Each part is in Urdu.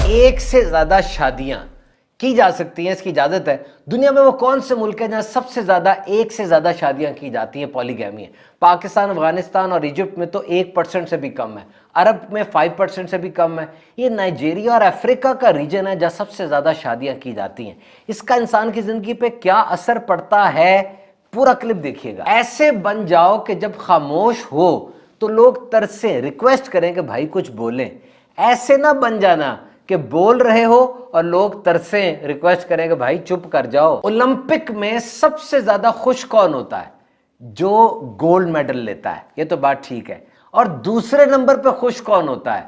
ایک سے زیادہ شادیاں کی جا سکتی ہیں، اس کی اجازت ہے۔ دنیا میں وہ کون سے ملک ہیں جہاں سب سے زیادہ ایک سے زیادہ شادیاں کی جاتی ہیں؟ پولیگیمی ہے۔ پاکستان، افغانستان اور ایجپٹ میں تو 1% سے بھی کم ہے، عرب میں 5% سے بھی کم ہے۔ یہ نائجیریا اور افریقہ کا ریجن ہے جہاں سب سے زیادہ شادیاں کی جاتی ہیں۔ اس کا انسان کی زندگی پہ کیا اثر پڑتا ہے؟ پورا کلپ دیکھیے گا۔ ایسے بن جاؤ کہ جب خاموش ہو تو لوگ ترسیں، ریکویسٹ کریں کہ بھائی کچھ بولیں۔ ایسے نہ بن جانا کہ بول رہے ہو اور لوگ ترسیں، ریکویسٹ کریں کہ بھائی چپ کر جاؤ۔ اولمپک میں سب سے زیادہ خوش کون ہوتا ہے؟ جو گولڈ میڈل لیتا ہے، یہ تو بات ٹھیک ہے۔ اور دوسرے نمبر پہ خوش کون ہوتا ہے؟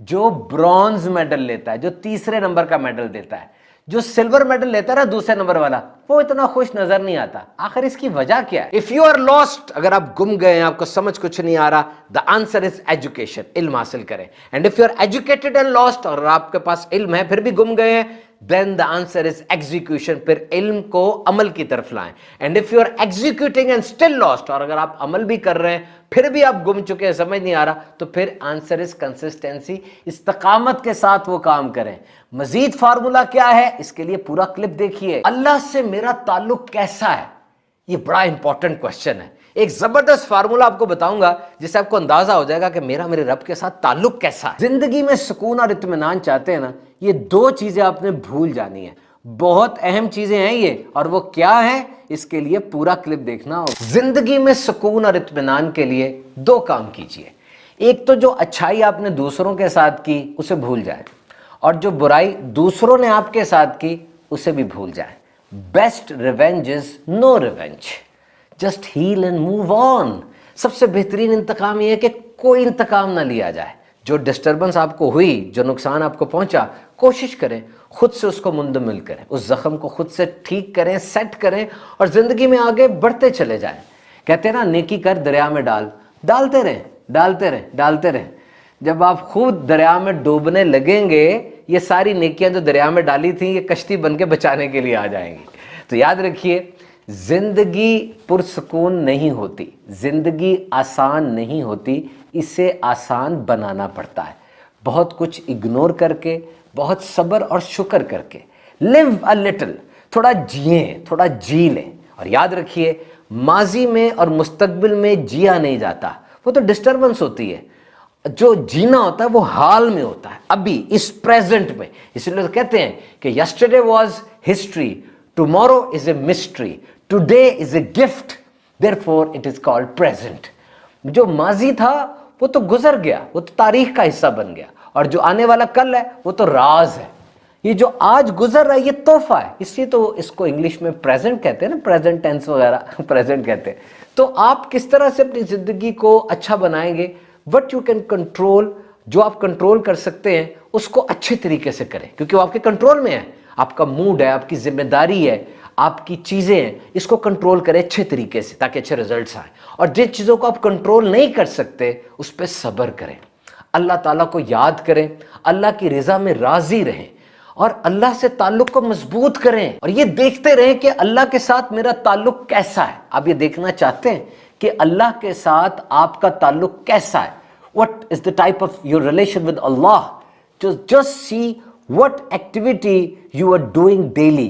جو برونز میڈل لیتا ہے، جو تیسرے نمبر کا میڈل دیتا ہے۔ جو سلور میڈل لیتا ہے نا دوسرے نمبر والا، وہ اتنا خوش نظر نہیں آتا۔ آخر اس کی وجہ کیا ہے؟ If you are lost، اگر آپ گم گئے ہیں، آپ کو سمجھ کچھ نہیں آ رہا، the answer is education، علم حاصل کریں۔ And if you are educated and lost، اور آپ کے پاس علم ہے پھر بھی گم گئے ہیں، then the answer is execution، پھر علم کو عمل کی طرف لائیں۔ And if you are executing and still lost، اور اگر آپ عمل بھی کر رہے ہیں پھر بھی آپ گم چکے ہیں، سمجھ نہیں آ رہا، تو پھر آنسر از کنسسٹنسی، استقامت کے ساتھ وہ کام کریں۔ مزید فارمولا کیا ہے؟ اس کے لیے پورا کلپ دیکھیے۔ اللہ سے میرا تعلق کیسا ہے؟ یہ بڑا امپورٹنٹ کوشچن ہے۔ ایک زبردست فارمولا آپ کو بتاؤں گا جس سے آپ کو اندازہ ہو جائے گا کہ میرا میرے رب کے ساتھ تعلق کیسا ہے۔ زندگی میں سکون اور اطمینان چاہتے ہیں نا، یہ دو چیزیں آپ نے بھول جانی ہیں۔ بہت اہم چیزیں ہیں یہ، اور وہ کیا ہیں؟ اس کے لیے پورا کلپ دیکھنا ہوگا۔ زندگی میں سکون اور اطمینان کے لیے دو کام کیجئے۔ ایک تو جو اچھائی آپ نے دوسروں کے ساتھ کی اسے بھول جائیں، اور جو برائی دوسروں نے آپ کے ساتھ کی اسے بھی بھول جائیں۔ Best revenge is no revenge, just heal and move on. سب سے بہترین انتقام یہ ہے کہ کوئی انتقام نہ لیا جائے۔ جو ڈسٹربنس آپ کو ہوئی، جو نقصان آپ کو پہنچا، کوشش کریں خود سے اس کو مندمل کریں، اس زخم کو خود سے ٹھیک کریں، سیٹ کریں، اور زندگی میں آگے بڑھتے چلے جائیں۔ کہتے ہیں نا نیکی کر دریا میں ڈال، ڈالتے رہیں ڈالتے رہیں ڈالتے رہیں۔ جب آپ خود دریا میں ڈوبنے لگیں گے، یہ ساری نیکیاں جو دریا میں ڈالی تھیں یہ کشتی بن کے بچانے کے لیے آ جائیں گی۔ تو یاد رکھیے، زندگی پرسکون نہیں ہوتی، زندگی آسان نہیں ہوتی، اسے آسان بنانا پڑتا ہے، بہت کچھ اگنور کر کے، بہت صبر اور شکر کر کے۔ لیو اے لٹل، تھوڑا جئیں، تھوڑا جی لیں۔ اور یاد رکھیے، ماضی میں اور مستقبل میں جیا نہیں جاتا، وہ تو ڈسٹربنس ہوتی ہے۔ جو جینا ہوتا ہے وہ حال میں ہوتا ہے، ابھی اس پریزنٹ میں۔ اس لیے کہتے ہیں کہ yesterday was history, tomorrow is a mystery, today is a gift, therefore it is called present. جو ماضی تھا وہ تو گزر گیا، وہ تو تاریخ کا حصہ بن گیا، اور جو آنے والا کل ہے وہ تو راز ہے۔ یہ جو آج گزر رہا ہے یہ تحفہ ہے، اس لیے تو اس کو انگلش میں پریزنٹ کہتے ہیں نا، پریزنٹ ٹینس وغیرہ پریزنٹ کہتے ہیں۔ تو آپ کس طرح سے اپنی زندگی کو اچھا بنائیں گے؟ وٹ یو کین کنٹرول، جو آپ کنٹرول کر سکتے ہیں اس کو اچھے طریقے سے کریں، کیونکہ وہ آپ کے کنٹرول میں ہے۔ آپ کا موڈ ہے، آپ کی ذمہ داری ہے، آپ کی چیزیں ہیں، اس کو کنٹرول کریں اچھے طریقے سے تاکہ اچھے ریزلٹس آئیں۔ اور جن چیزوں کو آپ کنٹرول نہیں کر سکتے اس پہ صبر کریں، اللہ تعالیٰ کو یاد کریں، اللہ کی رضا میں راضی رہیں، اور اللہ سے تعلق کو مضبوط کریں، اور یہ دیکھتے رہیں کہ اللہ کے ساتھ میرا تعلق کیسا ہے۔ آپ یہ دیکھنا چاہتے ہیں کہ اللہ کے ساتھ آپ کا تعلق کیسا ہے؟ What is the type of your relation with Allah? Just see what activity you are doing daily.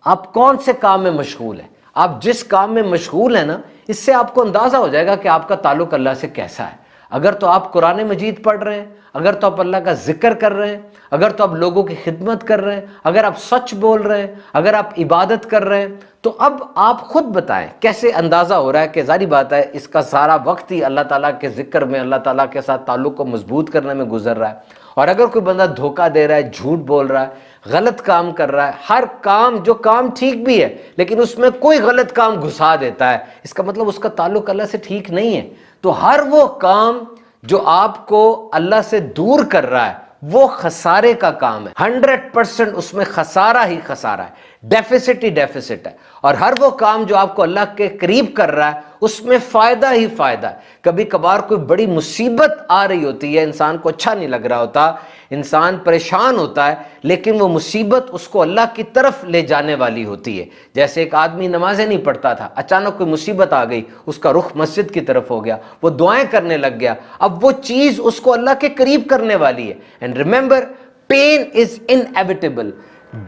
آپ کون سے کام میں مشغول ہیں؟ آپ جس کام میں مشغول ہیں نا، اس سے آپ کو اندازہ ہو جائے گا کہ آپ کا تعلق اللہ سے کیسا ہے۔ اگر تو آپ قرآن مجید پڑھ رہے ہیں، اگر تو آپ اللہ کا ذکر کر رہے ہیں، اگر تو آپ لوگوں کی خدمت کر رہے ہیں، اگر آپ سچ بول رہے ہیں، اگر آپ عبادت کر رہے ہیں، تو اب آپ خود بتائیں کیسے اندازہ ہو رہا ہے کہ ظاہری بات ہے اس کا سارا وقت ہی اللہ تعالیٰ کے ذکر میں، اللہ تعالیٰ کے ساتھ تعلق کو مضبوط کرنے میں گزر رہا ہے۔ اور اگر کوئی بندہ دھوکہ دے رہا ہے، جھوٹ بول رہا ہے، غلط کام کر رہا ہے، ہر کام جو کام ٹھیک بھی ہے لیکن اس میں کوئی غلط کام گھسا دیتا ہے، اس کا مطلب اس کا تعلق اللہ سے ٹھیک نہیں ہے۔ تو ہر وہ کام جو آپ کو اللہ سے دور کر رہا ہے وہ خسارے کا کام ہے، 100% اس میں خسارہ ہی خسارہ ہے، ڈیفیسٹ ہی ڈیفیسٹ ہے۔ اور ہر وہ کام جو آپ کو اللہ کے قریب کر رہا ہے اس میں فائدہ ہی فائدہ ہے۔ کبھی کبھار کوئی بڑی مصیبت آ رہی ہوتی ہے، انسان کو اچھا نہیں لگ رہا ہوتا، انسان پریشان ہوتا ہے، لیکن وہ مصیبت اس کو اللہ کی طرف لے جانے والی ہوتی ہے۔ جیسے ایک آدمی نمازیں نہیں پڑھتا تھا، اچانک کوئی مصیبت آ گئی، اس کا رخ مسجد کی طرف ہو گیا، وہ دعائیں کرنے لگ گیا، اب وہ چیز اس کو اللہ کے قریب کرنے والی ہے۔ And remember, pain is inevitable.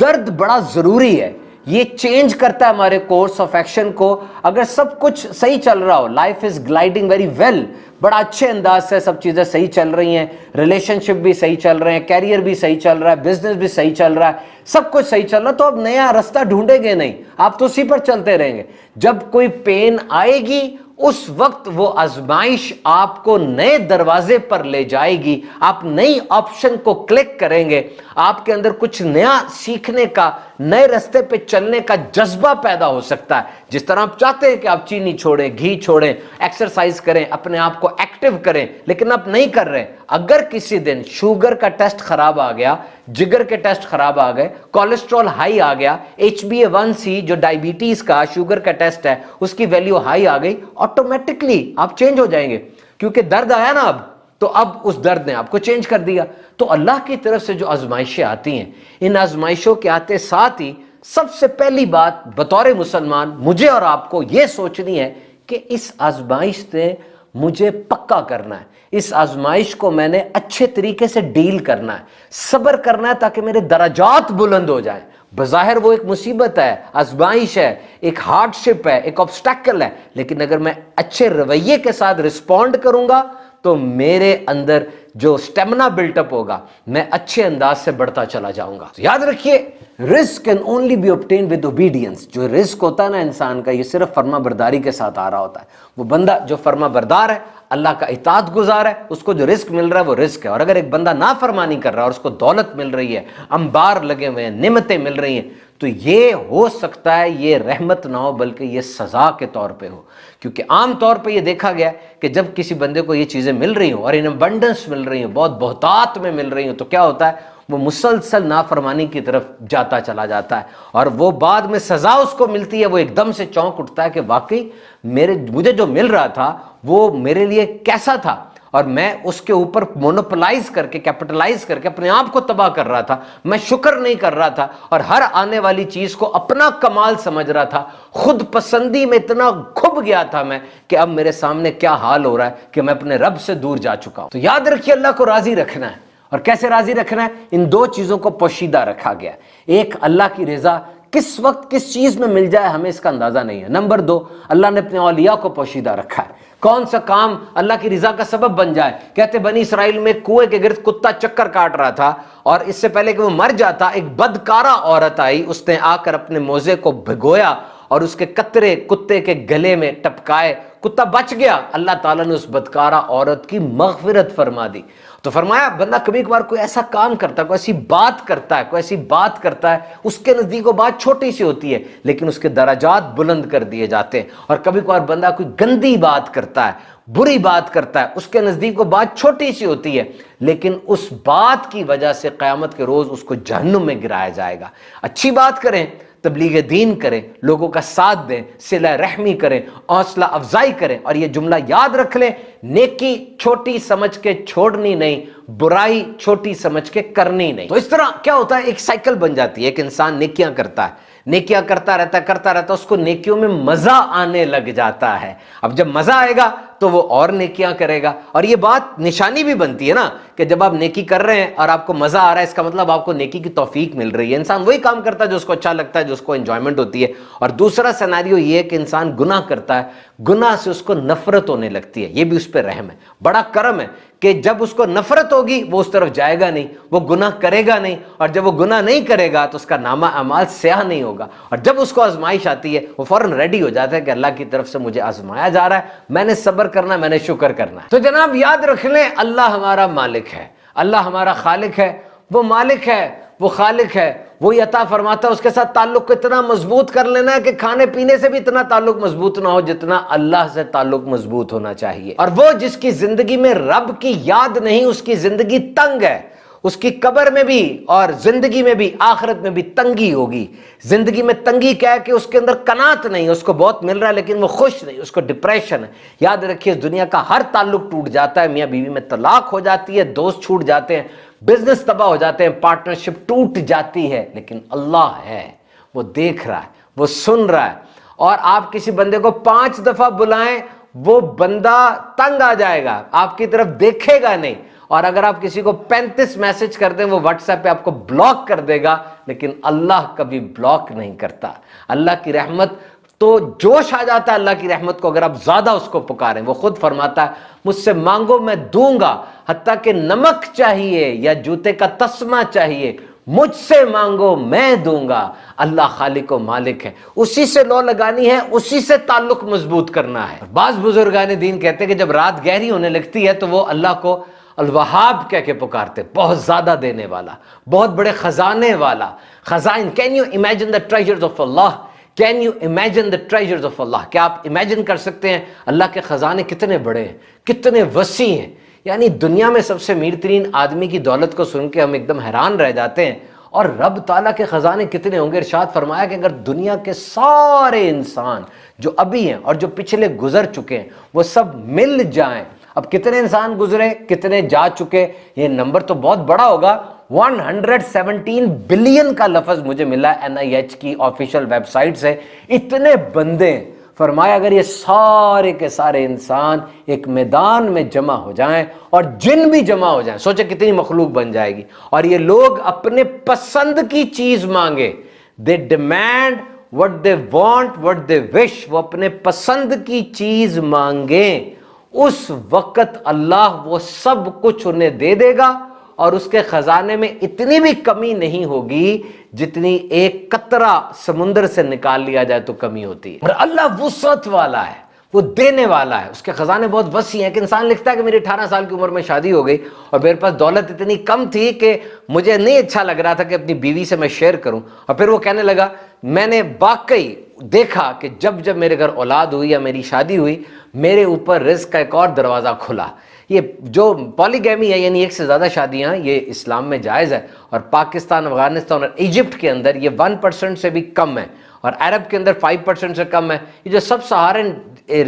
درد بڑا ضروری ہے, یہ چینج کرتا ہے ہمارے کورس آف ایکشن کو. اگر سب کچھ صحیح چل رہا ہو, life is gliding very well, بڑا اچھے انداز سے سب چیزیں صحیح چل رہی ہیں, ریلیشن شپ بھی صحیح چل رہے ہیں, کیریئر بھی صحیح چل رہا ہے, بزنس بھی صحیح چل رہا ہے, سب کچھ صحیح چل رہا ہے, تو اب نیا راستہ ڈھونڈیں گے نہیں, آپ تو اسی پر چلتے رہیں گے. جب کوئی پین آئے گی اس وقت وہ آزمائش آپ کو نئے دروازے پر لے جائے گی, آپ نئی آپشن کو کلک کریں گے, آپ کے اندر کچھ نیا سیکھنے کا, نئے راستے پہ چلنے کا جذبہ پیدا ہو سکتا ہے. جس طرح آپ چاہتے ہیں کہ آپ چینی چھوڑیں, گھی چھوڑیں, ایکسرسائز کریں, اپنے آپ کو ایکٹیو کریں, لیکن آپ نہیں کر رہے. اگر کسی دن شوگر کا ٹیسٹ خراب آ گیا, جگر کے ٹیسٹ خراب آ گئے, کولیسٹرول ہائی آ گیا, HbA1c جو ڈائبٹیز کا شوگر کا ٹیسٹ ہے اس کی ویلیو ہائی آ گئی, آٹومیٹکلی آپ چینج ہو جائیں گے, کیونکہ درد آیا نا اب, تو اب اس درد نے آپ کو چینج کر دیا. تو اللہ کی طرف سے جو آزمائشیں آتی ہیں, ان آزمائشوں کے آتے ساتھ ہی سب سے پہلی بات بطور مسلمان مجھے اور آپ کو یہ سوچنی ہے کہ اس آزمائش سے مجھے پکا کرنا ہے, اس آزمائش کو میں نے اچھے طریقے سے ڈیل کرنا ہے, صبر کرنا ہے تاکہ میرے درجات بلند ہو جائیں. بظاہر وہ ایک مصیبت ہے, آزمائش ہے, ایک ہارڈ شپ ہے, ایک آبسٹیکل ہے, لیکن اگر میں اچھے رویے کے ساتھ رسپونڈ کروں گا تو میرے اندر جو سٹیمنا بلٹ اپ ہوگا, میں اچھے انداز سے بڑھتا چلا جاؤں گا. یاد رکھیے, رزق can only be obtained with obedience. جو رزق ہوتا ہے نا انسان کا, یہ صرف فرما برداری کے ساتھ آ رہا ہوتا ہے. وہ بندہ جو فرما بردار ہے, اللہ کا اطاعت گزار ہے, اس کو جو رزق مل رہا ہے وہ رزق ہے. اور اگر ایک بندہ نافرمانی کر رہا ہے اور اس کو دولت مل رہی ہے, انبار لگے ہوئے ہیں, نعمتیں مل رہی ہیں, تو یہ ہو سکتا ہے یہ رحمت نہ ہو بلکہ یہ سزا کے طور پہ ہو. کیونکہ عام طور پہ یہ دیکھا گیا کہ جب کسی بندے کو یہ چیزیں مل رہی ہوں اور ان ابنڈنس مل رہی ہوں, بہت بہتات میں مل رہی ہوں, تو کیا ہوتا ہے, وہ مسلسل نافرمانی کی طرف جاتا چلا جاتا ہے, اور وہ بعد میں سزا اس کو ملتی ہے, وہ ایک دم سے چونک اٹھتا ہے کہ واقعی مجھے جو مل رہا تھا وہ میرے لیے کیسا تھا, اور میں اس کے اوپر مونوپلائز کر کے, کیپٹلائز کر کے اپنے آپ کو تباہ کر رہا تھا, میں شکر نہیں کر رہا تھا, اور ہر آنے والی چیز کو اپنا کمال سمجھ رہا تھا, خود پسندی میں اتنا کھب گیا تھا میں کہ اب میرے سامنے کیا حال ہو رہا ہے کہ میں اپنے رب سے دور جا چکا ہوں. تو یاد رکھیے, اللہ کو راضی رکھنا ہے. اور کیسے راضی رکھنا ہے؟ ان دو چیزوں کو پوشیدہ رکھا گیا. ایک, اللہ کی رضا کس وقت کس چیز میں مل جائے ہمیں اس کا اندازہ نہیں ہے. نمبر 2, اللہ نے اپنے اولیاء کو پوشیدہ رکھا ہے. کون سا کام اللہ کی رضا کا سبب بن جائے؟ کہتے بنی اسرائیل میں کنویں کے گرد کتا چکر کاٹ رہا تھا, اور اس سے پہلے کہ وہ مر جاتا ایک بدکارہ عورت آئی, اس نے آ کر اپنے موزے کو بھگویا اور اس کے قطرے کتے کے گلے میں ٹپکائے, کتا بچ گیا. اللہ تعالیٰ نے اس بدکارہ عورت کی مغفرت فرما دی. تو فرمایا بندہ کبھی کبھار کوئی ایسا کام کرتا ہے, کوئی ایسی بات کرتا ہے, کوئی ایسی بات کرتا ہے, اس کے نزدیک وہ بات چھوٹی سی ہوتی ہے لیکن اس کے درجات بلند کر دیے جاتے ہیں. اور کبھی کبھار بندہ کوئی گندی بات کرتا ہے, بری بات کرتا ہے, اس کے نزدیک وہ بات چھوٹی سی ہوتی ہے لیکن اس بات کی وجہ سے قیامت کے روز اس کو جہنم میں گرایا جائے گا. اچھی بات کریں, تبلیغ دین کریں, لوگوں کا ساتھ دیں, صلہ رحمی کریں, حوصلہ افزائی کریں, اور یہ جملہ یاد رکھ لیں, نیکی چھوٹی سمجھ کے چھوڑنی نہیں, برائی چھوٹی سمجھ کے کرنی نہیں. تو اس طرح کیا ہوتا ہے, ایک سائیکل بن جاتی ہے. ایک انسان نیکیاں کرتا ہے, نیکیاں کرتا رہتا, اس کو نیکیوں میں مزہ آنے لگ جاتا ہے. اب جب مزہ آئے گا تو وہ اور نیکیاں کرے گا. اور یہ بات نشانی بھی بنتی ہے نا کہ جب آپ نیکی کر رہے ہیں اور آپ کو مزہ آ رہا ہے, اس کا مطلب آپ کو نیکی کی توفیق مل رہی ہے. انسان وہی کام کرتا ہے جو اس کو اچھا لگتا ہے, جو اس کو انجوائمنٹ ہوتی ہے. اور دوسرا سیناریو یہ ہے کہ انسان گناہ کرتا ہے, گناہ سے اس کو نفرت ہونے لگتی ہے. یہ بھی اس پہ رحم ہے, بڑا کرم ہے کہ جب اس کو نفرت ہوگی وہ اس طرف جائے گا نہیں, وہ گناہ کرے گا نہیں, اور جب وہ گناہ نہیں کرے گا تو اس کا نامہ اعمال سیاہ نہیں ہوگا. اور جب اس کو آزمائش آتی ہے وہ فوراً ریڈی ہو جاتا ہے کہ اللہ کی طرف سے مجھے آزمایا جا رہا ہے, میں نے صبر کرنا ہے, میں نے شکر کرنا ہے. تو جناب یاد رکھ لیں, اللہ ہمارا مالک ہے, اللہ ہمارا خالق ہے. وہ مالک ہے, وہ خالق ہے, وہی عطا فرماتا ہے. اس کے ساتھ تعلق کو اتنا مضبوط کر لینا ہے کہ کھانے پینے سے بھی اتنا تعلق مضبوط نہ ہو جتنا اللہ سے تعلق مضبوط ہونا چاہیے. اور وہ جس کی زندگی میں رب کی یاد نہیں, اس کی زندگی تنگ ہے. اس کی قبر میں بھی اور زندگی میں بھی, آخرت میں بھی تنگی ہوگی. زندگی میں تنگی کیا ہے کہ اس کے اندر قناعت نہیں, اس کو بہت مل رہا ہے لیکن وہ خوش نہیں, اس کو ڈپریشن ہے. یاد رکھیے, اس دنیا کا ہر تعلق ٹوٹ جاتا ہے, میاں بیوی میں طلاق ہو جاتی ہے, دوست چھوٹ جاتے ہیں, بزنس تباہ ہو جاتے ہیں, پارٹنرشپ ٹوٹ جاتی ہے, لیکن اللہ ہے, وہ دیکھ رہا ہے, وہ سن رہا ہے. اور آپ کسی بندے کو 5 دفعہ بلائیں, وہ بندہ تنگ آ جائے گا, آپ کی طرف دیکھے گا نہیں, اور اگر آپ کسی کو 35 میسج کر دیں وہ واٹس ایپ پہ آپ کو بلاک کر دے گا، لیکن اللہ کبھی بلاک نہیں کرتا۔ اللہ کی رحمت تو جوش آ جاتا ہے اللہ کی رحمت کو اگر آپ زیادہ اس کو پکاریں۔ وہ خود فرماتا ہے مجھ سے مانگو میں دوں گا، حتیٰ کہ نمک چاہیے یا جوتے کا تسمہ چاہیے مجھ سے مانگو میں دوں گا۔ اللہ خالق و مالک ہے، اسی سے لو لگانی ہے، اسی سے تعلق مضبوط کرنا ہے۔ بعض بزرگان دین کہتے ہیں کہ جب رات گہری ہونے لگتی ہے تو وہ اللہ کو الوہاب کہہ کے پکارتے، بہت زیادہ دینے والا، بہت بڑے خزانے والا، خزائن۔ Can you imagine the treasures of Allah؟ Can you imagine the treasures of Allah؟ کیا آپ امیجن کر سکتے ہیں اللہ کے خزانے کتنے بڑے ہیں، کتنے وسیع ہیں؟ یعنی دنیا میں سب سے امیر ترین آدمی کی دولت کو سن کے ہم ایک دم حیران رہ جاتے ہیں، اور رب تعالیٰ کے خزانے کتنے ہوں گے۔ ارشاد فرمایا کہ اگر دنیا کے سارے انسان جو ابھی ہیں اور جو پچھلے گزر چکے ہیں وہ سب مل جائیں، اب کتنے انسان گزرے، کتنے جا چکے، یہ نمبر تو بہت بڑا ہوگا۔ 117 بلین کا لفظ مجھے ملا NIH کی آفیشیل ویب سائٹ سے، اتنے بندے ہیں۔ فرمایا اگر یہ سارے کے سارے انسان ایک میدان میں جمع ہو جائیں اور جن بھی جمع ہو جائیں، سوچے کتنی مخلوق بن جائے گی، اور یہ لوگ اپنے پسند کی چیز مانگے، they demand what they want what they wish، وہ اپنے پسند کی چیز مانگیں، اس وقت اللہ وہ سب کچھ انہیں دے دے گا، اور اس کے خزانے میں اتنی بھی کمی نہیں ہوگی جتنی ایک قطرہ سمندر سے نکال لیا جائے تو کمی ہوتی ہے۔ اور اللہ وسعت والا ہے، وہ دینے والا ہے، اس کے خزانے بہت وسیع ہیں۔ کہ انسان لکھتا ہے کہ میری 18 سال کی عمر میں شادی ہو گئی اور میرے پاس دولت اتنی کم تھی کہ مجھے نہیں اچھا لگ رہا تھا کہ اپنی بیوی سے میں شیئر کروں، اور پھر وہ کہنے لگا میں نے واقعی دیکھا کہ جب میرے گھر اولاد ہوئی یا میری شادی ہوئی میرے اوپر رزق کا ایک اور دروازہ کھلا۔ یہ جو پالیگیمی ہے یعنی ایک سے زیادہ شادیاں، یہ اسلام میں جائز ہے، اور پاکستان، افغانستان اور ایجپٹ کے اندر یہ 1% سے بھی کم ہے، اور عرب کے اندر 5% سے کم ہے۔ یہ جو سب سہارن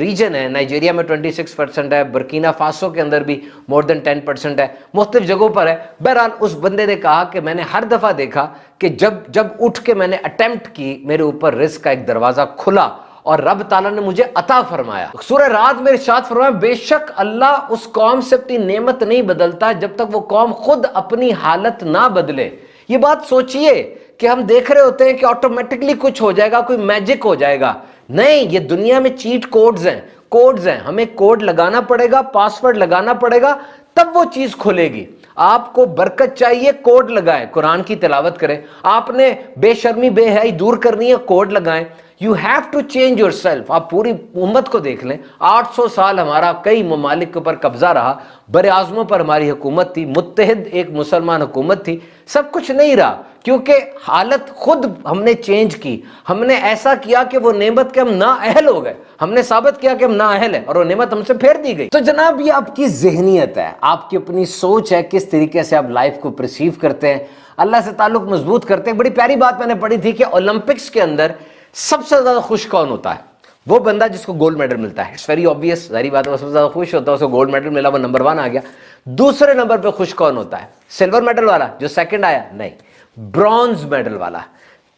ریجن ہے، نائجیریا میں 26% ہے، برکینا فاسو کے اندر بھی مور دین 10% ہے، مختلف جگہوں پر ہے۔ بہرحال اس بندے نے کہا کہ میں نے ہر دفعہ دیکھا کہ جب اٹھ کے میں نے اٹیمپٹ کی میرے اوپر رزق کا ایک دروازہ کھلا اور رب تعالیٰ نے مجھے عطا فرمایا۔ سورہ رات میں ارشاد فرمایا بے شک اللہ اس قوم سے اپنی نعمت نہیں بدلتا جب تک وہ قوم خود اپنی حالت نہ بدلے۔ یہ بات سوچئے کہ ہم دیکھ رہے ہوتے ہیں کہ آٹومیٹکلی کچھ ہو جائے گا، کوئی میجک ہو جائے گا، نہیں، یہ دنیا میں چیٹ کوڈز ہیں، ہمیں کوڈ لگانا پڑے گا، پاسورڈ لگانا پڑے گا، تب وہ چیز کھلے گی۔ آپ کو برکت چاہیے، کوڈ لگائیں، قرآن کی تلاوت کریں۔ آپ نے بے شرمی بے حیائی دور کرنی ہے، کوڈ لگائیں۔ You have to change yourself۔ آپ پوری امت کو دیکھ لیں، 800 سال ہمارا کئی ممالک کے اوپر قبضہ رہا، بر اعظموں پر ہماری حکومت تھی، متحد ایک مسلمان حکومت تھی، سب کچھ نہیں رہا کیونکہ حالت خود ہم نے چینج کی۔ ہم نے ایسا کیا کہ وہ نعمت کے ہم نااہل ہو گئے، ہم نے ثابت کیا کہ ہم نااہل ہیں اور وہ نعمت ہم سے پھیر دی گئی۔ تو جناب یہ آپ کی ذہنیت ہے، آپ کی اپنی سوچ ہے، کس طریقے سے آپ لائف کو پرسیو کرتے ہیں، اللہ سے تعلق مضبوط کرتے ہیں۔ بڑی پیاری بات میں نے پڑھی تھی کہ اولمپکس کے اندر سب سے زیادہ خوش کون ہوتا ہے؟ وہ بندہ جس کو گولڈ میڈل ملتا ہے۔ اٹس ویری آبویس، ظاہری بات ہے، وہ سب سے زیادہ خوش ہوتا ہے، اس کو گولڈ میڈل ملا، وہ نمبر 1 آ گیا۔ دوسرے نمبر پہ خوش کون ہوتا ہے؟ سلور میڈل والا جو سیکنڈ آیا؟ نہیں، برونز میڈل والا۔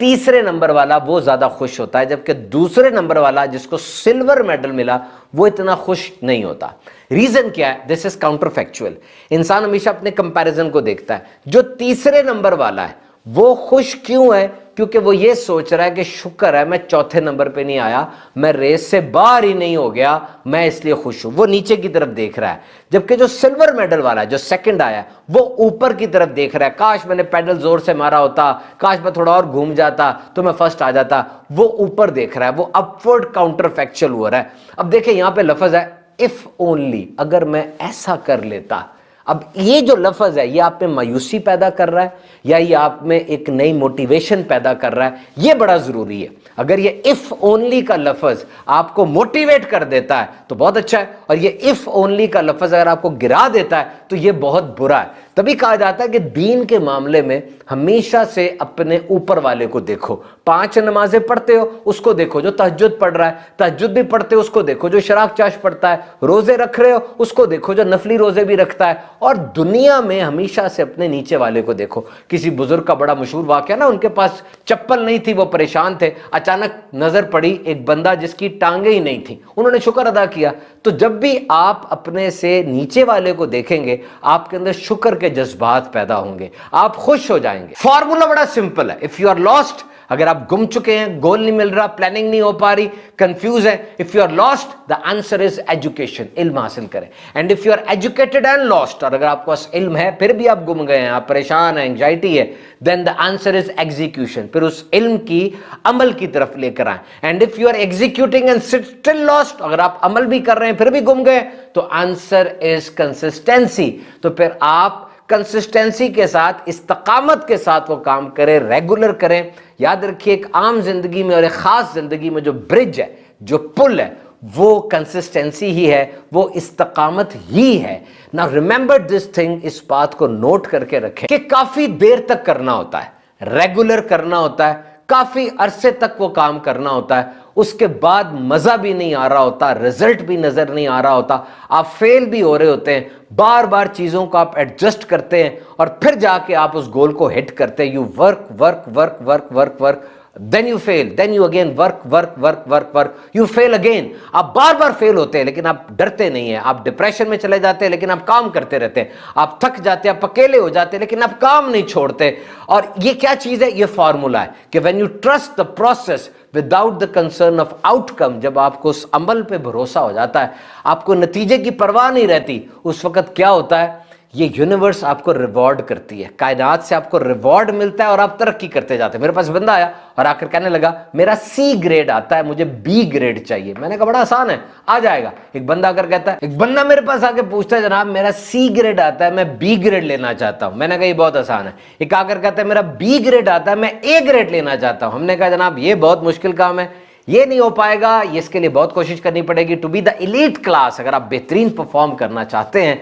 تیسرے نمبر والا وہ زیادہ خوش ہوتا ہے، جبکہ دوسرے نمبر والا جس کو سلور میڈل ملا وہ اتنا خوش نہیں ہوتا۔ ریزن کیا ہے؟ دس از کاؤنٹر فیکچوئل۔ انسان ہمیشہ اپنے کمپیریزن کو دیکھتا ہے۔ جو تیسرے نمبر والا ہے وہ خوش کیوں ہے؟ کیونکہ وہ یہ سوچ رہا ہے کہ شکر ہے میں چوتھے نمبر پہ نہیں آیا، میں ریس سے باہر ہی نہیں ہو گیا، میں اس لیے خوش ہوں۔ وہ نیچے کی طرف دیکھ رہا ہے، جبکہ جو سلور میڈل والا ہے جو سیکنڈ آیا وہ اوپر کی طرف دیکھ رہا ہے، کاش میں نے پیڈل زور سے مارا ہوتا، کاش میں تھوڑا اور گھوم جاتا تو میں فرسٹ آ جاتا۔ وہ اوپر دیکھ رہا ہے، وہ اپورڈ کاؤنٹر فیکچوئل ہو رہا ہے۔ اب دیکھیں یہاں پہ لفظ ہے اف اونلی، اگر میں ایسا کر لیتا۔ اب یہ جو لفظ ہے یہ آپ میں مایوسی پیدا کر رہا ہے یا یہ آپ میں ایک نئی موٹیویشن پیدا کر رہا ہے؟ یہ بڑا ضروری ہے۔ اگر یہ اف اونلی کا لفظ آپ کو موٹیویٹ کر دیتا ہے تو بہت اچھا ہے، اور یہ اف اونلی کا لفظ اگر آپ کو گرا دیتا ہے تو یہ بہت برا ہے۔ تبھی کہا جاتا ہے کہ دین کے معاملے میں ہمیشہ سے اپنے اوپر والے کو دیکھو۔ 5 نمازیں پڑھتے ہو اس کو دیکھو جو تہجد پڑھ رہا ہے، تہجد بھی پڑھتے ہو اس کو دیکھو جو شراک چاش پڑھتا ہے، روزے رکھ رہے ہو اس کو دیکھو جو نفلی روزے بھی رکھتا ہے، اور دنیا میں ہمیشہ سے اپنے نیچے والے کو دیکھو۔ کسی بزرگ کا بڑا مشہور واقعہ نا، ان کے پاس چپل نہیں تھی، وہ پریشان تھے، اچانک نظر پڑی ایک بندہ جس کی ٹانگیں ہی نہیں تھی، انہوں نے شکر ادا کیا، تو جب بھی آپ اپنے سے نیچے والے کو دیکھیں گے آپ کے اندر شکر کے جذبات پیدا ہوں گے, آپ خوش ہو جائیں گے. فارمولا بڑا سمپل ہے. اف یو آر لاسٹ, اگر آپ گم چکے ہیں, گول نہیں مل رہا, پلاننگ نہیں ہو پا رہی, کنفیوز ہے, if you are lost the answer is education, علم حاصل کریں. And if you are educated and lost, اور اگر آپ کے پاس علم ہے پھر بھی آپ گم گئے ہیں, آپ پریشان ہیں, انگزائٹی ہے, دین دا آنسر از ایگزیکیوشن, پھر اس علم کی عمل کی طرف لے کر آئیں. And if you are executing and still lost, اگر آپ عمل بھی کر رہے ہیں پھر بھی گم گئے, تو آنسر از کنسسٹینسی. تو پھر آپ کنسسٹنسی کے ساتھ, استقامت کے ساتھ وہ کام کریں, ریگولر کریں. یاد رکھیے ایک عام زندگی میں اور ایک خاص زندگی میں جو برج ہے, جو پل ہے, وہ کنسسٹنسی ہی ہے, وہ استقامت ہی ہے. نا ریممبر دس تھنگ, اس بات کو نوٹ کر کے رکھیں کہ کافی دیر تک کرنا ہوتا ہے, ریگولر کرنا ہوتا ہے, کافی عرصے تک وہ کام کرنا ہوتا ہے, اس کے بعد مزہ بھی نہیں آ رہا ہوتا, رزلٹ بھی نظر نہیں آ رہا ہوتا, آپ فیل بھی ہو رہے ہوتے ہیں, بار بار چیزوں کو آپ ایڈجسٹ کرتے ہیں اور پھر جا کے آپ اس گول کو ہٹ کرتے ہیں. You work work work work work work, then you fail, then you again work work work work work, you fail again. آپ بار بار فیل ہوتے ہیں لیکن آپ ڈرتے نہیں ہیں, آپ ڈپریشن میں چلے جاتے ہیں لیکن آپ کام کرتے رہتے ہیں, آپ تھک جاتے ہیں, آپ اکیلے ہو جاتے ہیں لیکن آپ کام نہیں چھوڑتے. اور یہ کیا چیز ہے؟ یہ فارمولا ہے کہ when you trust the process without the concern of outcome, جب آپ کو اس عمل پہ بھروسہ ہو جاتا ہے, آپ کو نتیجے کی پرواہ نہیں رہتی, اس وقت کیا ہوتا ہے, یہ یونیورس آپ کو ریوارڈ کرتی ہے, کائنات سے آپ کو ریوارڈ ملتا ہے اور آپ ترقی کرتے جاتے ہیں. میرے پاس بندہ آیا اور آ کر کہنے لگا میرا سی گریڈ آتا ہے, مجھے بی گریڈ چاہیے. میں نے کہا بڑا آسان ہے, آ جائے گا. ایک بندہ آ کر کہتا ہے, ایک بندہ میرے پاس آ کے پوچھتا ہے جناب میرا سی گریڈ آتا ہے, میں بی گریڈ لینا چاہتا ہوں. میں نے کہا یہ بہت آسان ہے. ایک آ کر کہتا ہے میرا بی گریڈ آتا ہے, میں اے گریڈ لینا چاہتا ہوں. ہم نے کہا جناب یہ بہت مشکل کام ہے, یہ نہیں ہو پائے گا, یہ اس کے لیے بہت کوشش کرنی پڑے گی. To be the elite class, اگر آپ بہترین پرفارم کرنا چاہتے ہیں,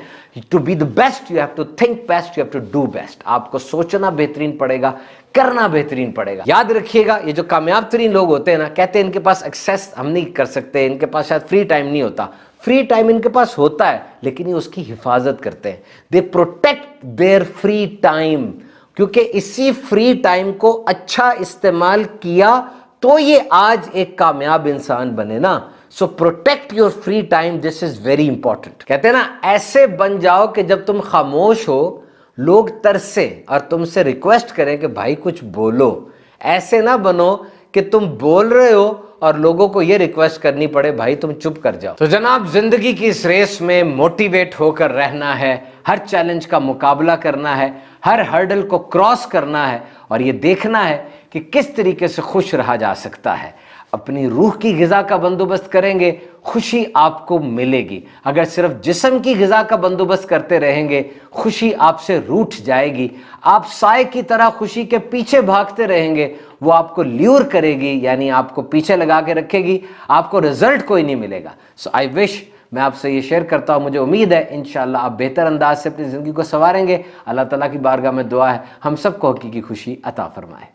to be the best you have to think best, you have to do best. آپ کو سوچنا بہترین پڑے گا, کرنا بہترین پڑے گا. یاد رکھیے گا یہ جو کامیاب ترین لوگ ہوتے ہیں نا, کہتے ہیں ان کے پاس ایکسیس ہم نہیں کر سکتے, ان کے پاس شاید فری ٹائم نہیں ہوتا. فری ٹائم ان کے پاس ہوتا ہے لیکن یہ اس کی حفاظت کرتے ہیں. They protect their free time, کیونکہ اسی فری ٹائم کو اچھا استعمال کیا تو یہ آج ایک کامیاب انسان بنے نا. So protect your free time, this is very important. کہتے ہیں نا ایسے بن جاؤ کہ جب تم خاموش ہو لوگ ترسے اور تم سے ریکویسٹ کریں کہ بھائی کچھ بولو. ایسے نہ بنو کہ تم بول رہے ہو اور لوگوں کو یہ ریکویسٹ کرنی پڑے بھائی تم چپ کر جاؤ. تو جناب زندگی کی اس ریس میں موٹیویٹ ہو کر رہنا ہے, ہر چیلنج کا مقابلہ کرنا ہے, ہر ہرڈل کو کراس کرنا ہے, اور یہ دیکھنا ہے کہ کس طریقے سے خوش رہا جا سکتا ہے. اپنی روح کی غذا کا بندوبست کریں گے, خوشی آپ کو ملے گی. اگر صرف جسم کی غذا کا بندوبست کرتے رہیں گے, خوشی آپ سے روٹھ جائے گی. آپ سائے کی طرح خوشی کے پیچھے بھاگتے رہیں گے, وہ آپ کو لیور کرے گی, یعنی آپ کو پیچھے لگا کے رکھے گی, آپ کو رزلٹ کوئی نہیں ملے گا. سو آئی وش, میں آپ سے یہ شیئر کرتا ہوں, مجھے امید ہے انشاءاللہ آپ بہتر انداز سے اپنی زندگی کو سنواریں گے. اللہ تعالیٰ کی بارگاہ میں دعا ہے ہم سب کو حقیقی خوشی عطا فرمائے.